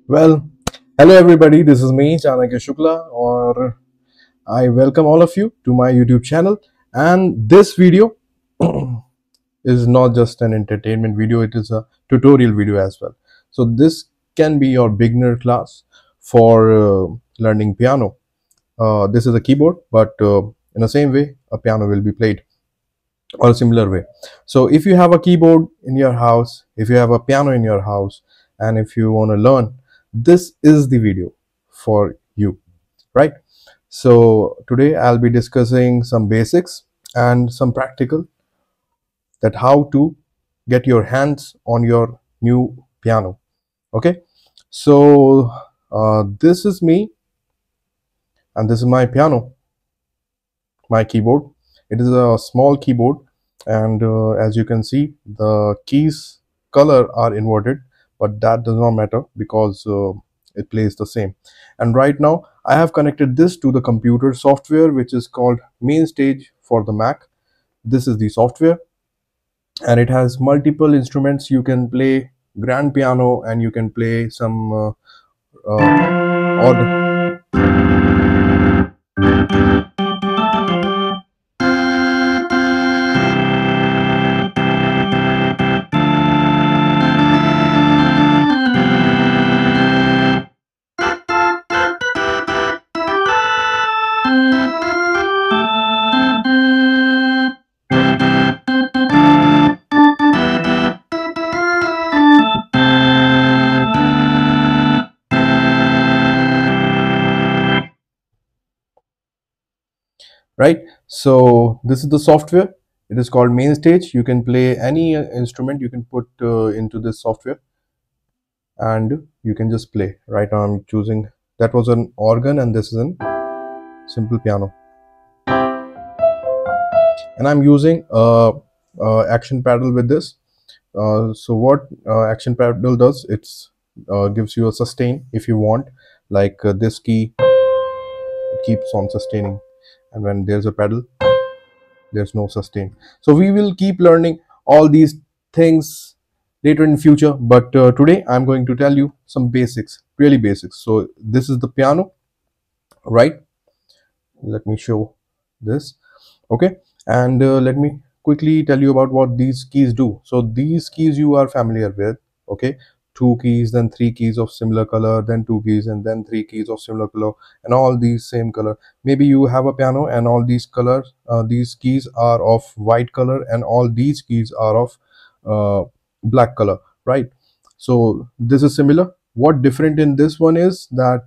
Well, hello everybody, this is me, Chanakya Shukla, or I welcome all of you to my YouTube channel. And this video is not just an entertainment video, it is a tutorial video as well. So this can be your beginner class for learning piano. This is a keyboard, but in the same way, a piano will be played or a similar way. So if you have a keyboard in your house, if you have a piano in your house, and if you want to learn, this is the video for you, right? So today I'll be discussing some basics and some practical, that how to get your hands on your new piano. Okay, so this is me and this is my piano, my keyboard. It is a small keyboard, and as you can see, the keys color are inverted, but that does not matter because it plays the same. And right now I have connected this to the computer software, which is called MainStage for the Mac. This is the software, and it has multiple instruments. You can play grand piano and you can play some odd. Right, so this is the software. It is called MainStage. You can play any instrument you can put into this software, and you can just play. Right now I'm choosing, that was an organ and this is an simple piano, and I'm using action pedal with this. So what action pedal does, it's gives you a sustain if you want, like this key, it keeps on sustaining, and when there's a pedal, there's no sustain. So we will keep learning all these things later in future, but today I'm going to tell you some basics, really basics. So this is the piano, right? Let me show this. Okay, and let me quickly tell you about what these keys do. So these keys you are familiar with. Okay, two keys, then three keys of similar color, then two keys, and then three keys of similar color, and all these same color. Maybe you have a piano and all these colors, these keys are of white color, and all these keys are of black color, right? So this is similar. What different in this one is that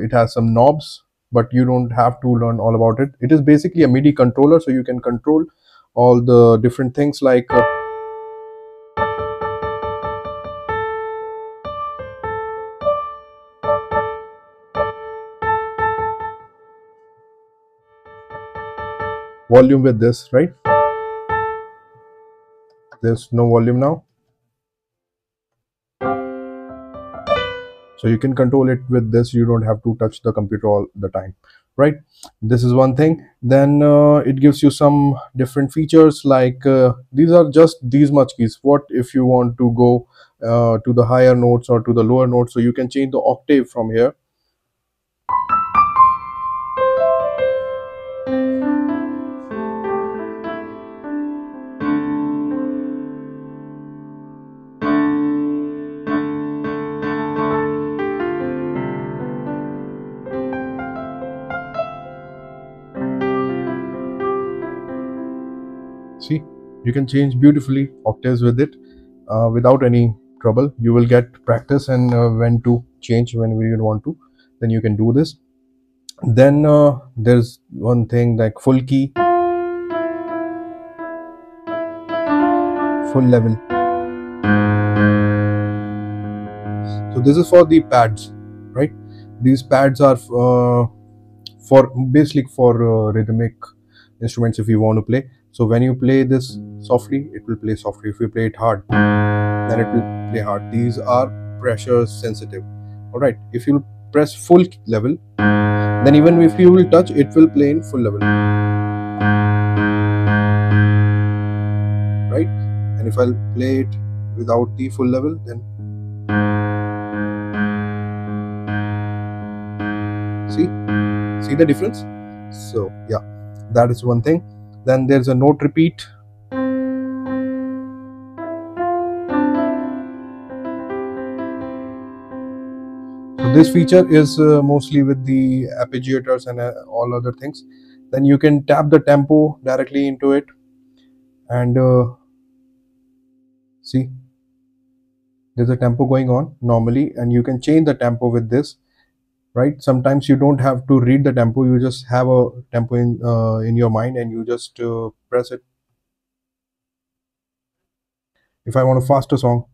it has some knobs, but you don't have to learn all about it. It is basically a MIDI controller, so you can control all the different things like volume with this, right? There's no volume now, so you can control it with this. You don't have to touch the computer all the time, right? This is one thing. Then it gives you some different features, like these are just these much keys. What if you want to go to the higher notes or to the lower notes? So you can change the octave from here. See, you can change beautifully octaves with it without any trouble. You will get practice, and when to change whenever you want to, then you can do this. Then there's one thing like full key, full level. So this is for the pads, right? These pads are for basically for rhythmic instruments if you want to play. So when you play this softly, it will play softly. If you play it hard, then it will play hard. These are pressure sensitive. All right, if you press full level, then even if you will touch, it will play in full level, right? And if I'll play it without the full level, then See the difference? So yeah, that is one thing. Then there's a note repeat. So this feature is mostly with the arpeggiators and all other things. Then you can tap the tempo directly into it, and see, there's a tempo going on normally, and you can change the tempo with this, right? Sometimes you don't have to read the tempo, you just have a tempo in your mind, and you just press it. If I want a faster song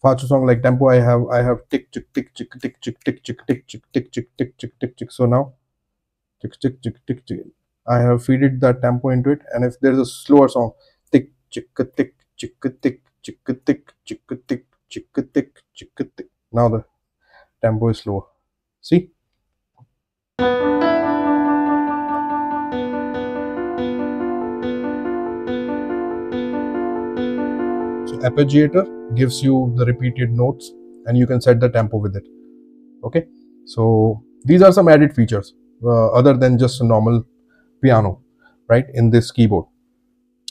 like tempo, I have tick tick tick tick tick tick tick tick tick tick tick tick tick tick tick tick. So now tick tick tick tick tick, I have feeded that tempo into it. And if there's a slower song, tick tick tick tick tick tick tick tick tick tick tick tick tick, now the tempo is slower. See? So arpeggiator gives you the repeated notes, and you can set the tempo with it. Okay, so these are some added features other than just a normal piano, right, in this keyboard.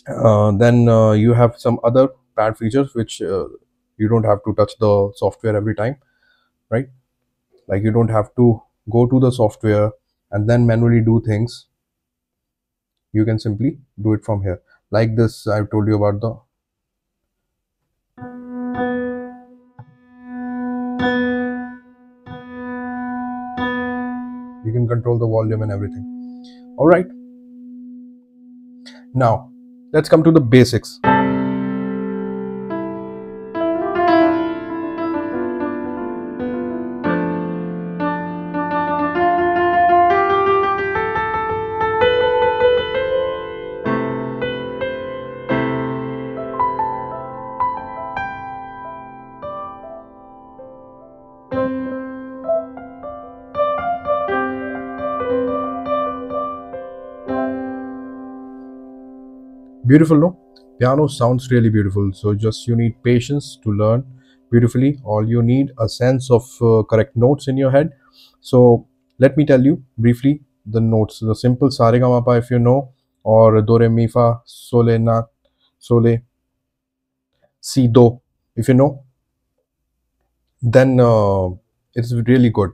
Then you have some other pad features which you don't have to touch the software every time, right? Like you don't have to go to the software and then manually do things. You can simply do it from here, like this. I've told you about the you can control the volume and everything. All right, now let's come to the basics. Beautiful, no? Piano sounds really beautiful. So just you need patience to learn beautifully. All you need a sense of correct notes in your head. So let me tell you briefly the notes. The simple sa re ga ma pa, if you know, or do re mi fa sole na sole si do, if you know, then it's really good.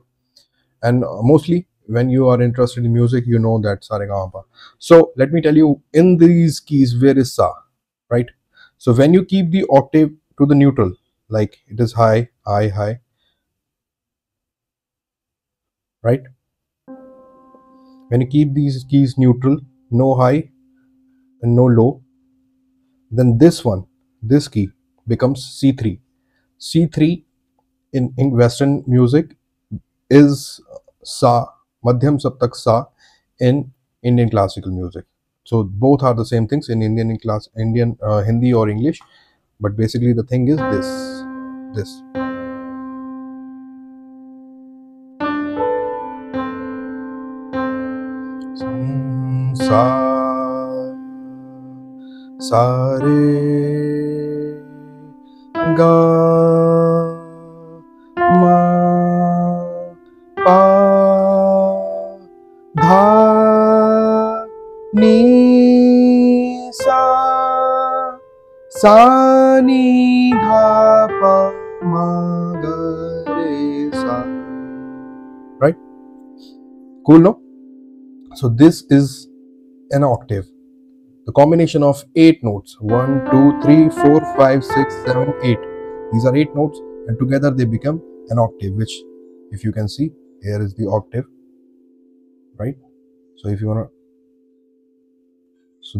And mostly when you are interested in music, you know that sa re ga ma pa. So let me tell you, in these keys, where is sa, right? So when you keep the octave to the neutral, like it is high, high, high, right? When you keep these keys neutral, no high and no low, then this one, this key becomes C3. C3 in Western music is sa, madhyam saptak sa in Indian classical music. So both are the same things in Indian Hindi or English, but basically the thing is this. Sa sa re ga ma pa dha ni sa ni dha pa ma ga re sa. Right? Cool, no? So this is an octave. The combination of 8 notes, 1, 2, 3, 4, 5, 6, 7, 8. These are 8 notes, and together they become an octave, which, if you can see, here is the octave, right? So if you want to, so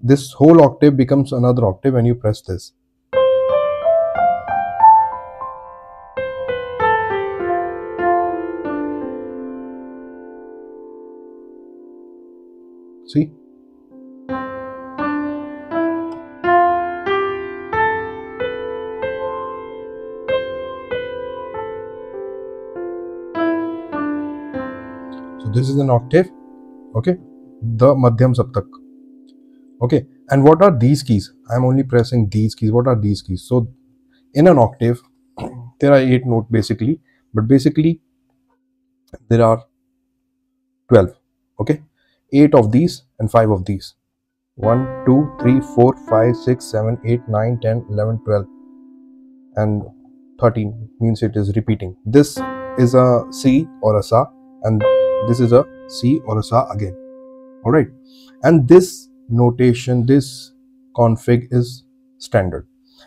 this whole octave becomes another octave when you press this. See? So this is an octave, okay? The Madhyam Saptak. Okay, and what are these keys? I'm only pressing these keys. What are these keys? So in an octave, there are 8 notes basically, but basically there are 12. Okay, 8 of these and 5 of these. 1 2 3 4 5 6 7 8 9 10 11 12 and 13 means it is repeating. This is a C or a Sa, and this is a C or a Sa again. All right, and this notation, this config is standard.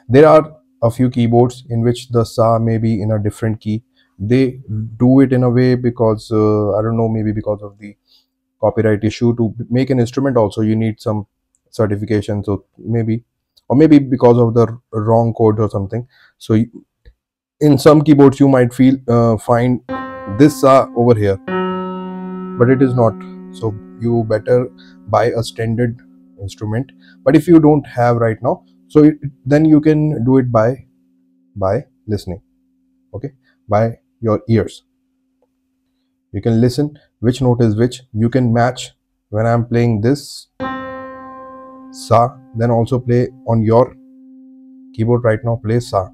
There are a few keyboards in which the Sa may be in a different key. They do it in a way because I don't know, maybe because of the copyright issue. To make an instrument also you need some certification, so maybe, or maybe because of the wrong code or something. So in some keyboards you might find this Sa over here, but it is not. So you better buy a standard instrument. But if you don't have right now, so then you can do it by listening. Okay, by your ears you can listen which note is which. You can match. When I'm playing this Sa, then also play on your keyboard right now, play Sa.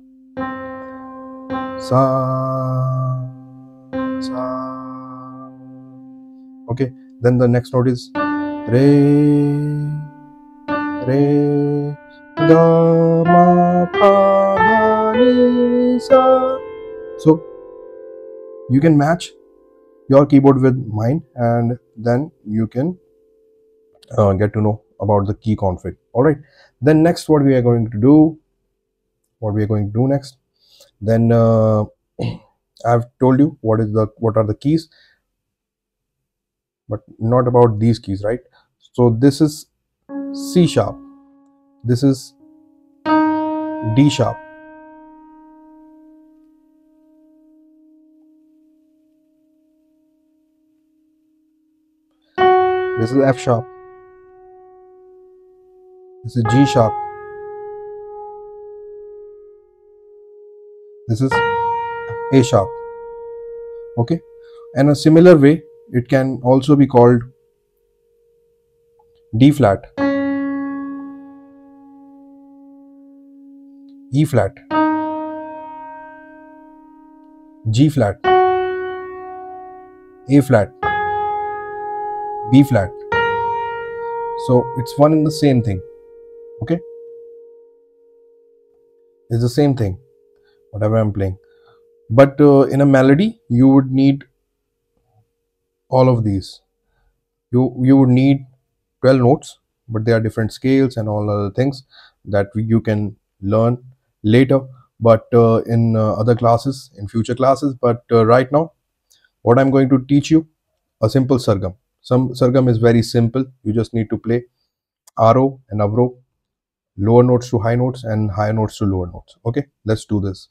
Sa, Sa. Okay, then the next note is Re, Re, Ga, Ma, Pa, Dha, Ni, Sa. So you can match your keyboard with mine, and then you can get to know about the key config. All right, then next what we are going to do next, then I've told you what are the keys, but not about these keys, right? So this is C sharp, this is D sharp, this is F sharp, this is G sharp, this is A sharp. Okay, and a similar way it can also be called D flat, E flat, G flat, A flat, B flat. So it's one and the same thing. Okay, it's the same thing whatever I'm playing, but in a melody you would need all of these. You would need 12 notes, but there are different scales and all other things that you can learn later, but in other classes, in future classes. But right now what I'm going to teach you, a simple sargam. Some sargam is very simple. You just need to play Aroh and Avroh, lower notes to high notes and higher notes to lower notes. Okay, let's do this.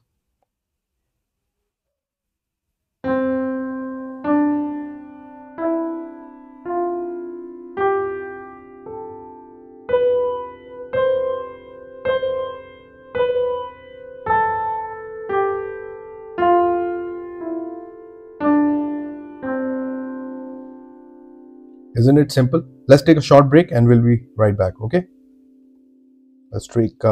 Isn't it simple? Let's take a short break and we'll be right back. Okay, let's take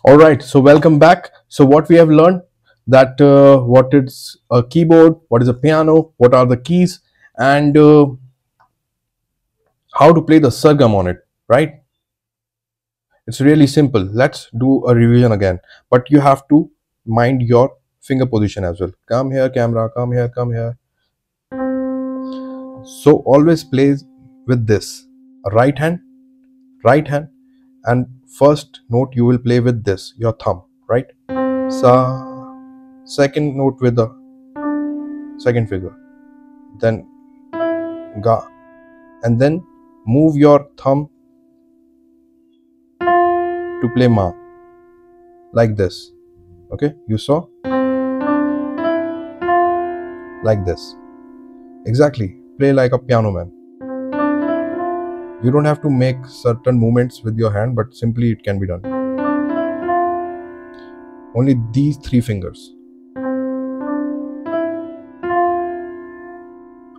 all right, so welcome back. So what we have learned, that what is a keyboard, what is a piano, what are the keys, and how to play the sargam on it, right? It's really simple. Let's do a revision again, but you have to mind your finger position as well. Come here, camera, come here, come here. So always play with this, right hand, and first note you will play with this, your thumb, right? Sa. Second note with the second finger, then Ga, and then move your thumb to play Ma. like this. Okay, you saw, like this. Exactly. Play like a piano man. You don't have to make certain movements with your hand, but simply it can be done. Only these 3 fingers.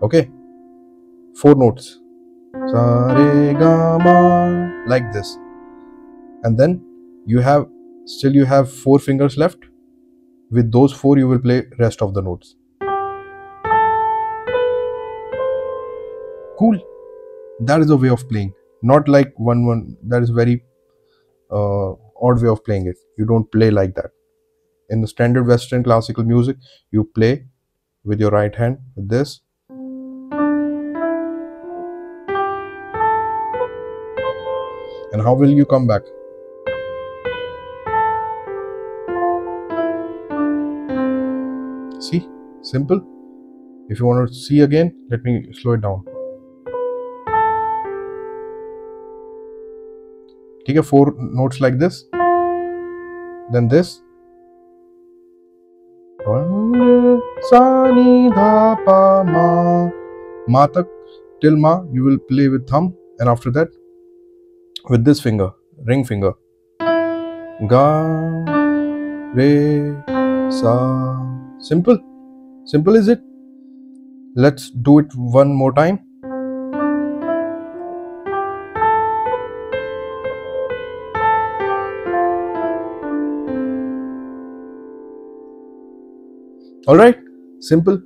Okay, 4 notes. Sa re ga ma, like this. And then you have you have 4 fingers left. With those 4 you will play rest of the notes. Cool. That is a way of playing. Not like one. That is very odd way of playing it. You don't play like that. In the standard Western classical music, you play with your right hand with this. And how will you come back? See? Simple. If you want to see again, let me slow it down. Take 4 notes like this. Then this. Sa ni dha pa ma. Ma tak, till ma you will play with thumb, and after that with this finger, ring finger. Ga, re, sa. Simple. Simple is it? Let's do it one more time. Alright, simple.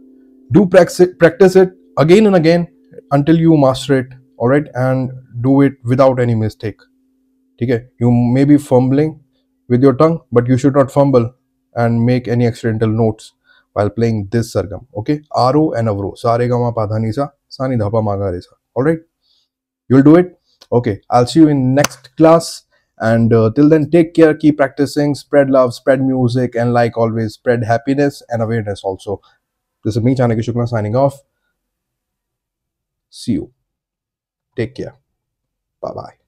Do practice it again and again until you master it. Alright, and do it without any mistake. Okay, you may be fumbling with your tongue, but you should not fumble and make any accidental notes while playing this sargam. Okay, Aroh and Avroh. Sa re ga ma pa dha ni sa, sa ni dha pa ma ga re sa. Alright, you'll do it. Okay, I'll see you in next class. And till then, take care, keep practicing, spread love, spread music, and like always, spread happiness and awareness also. This is me, Chanakya Shukla, signing off. See you. Take care. Bye-bye.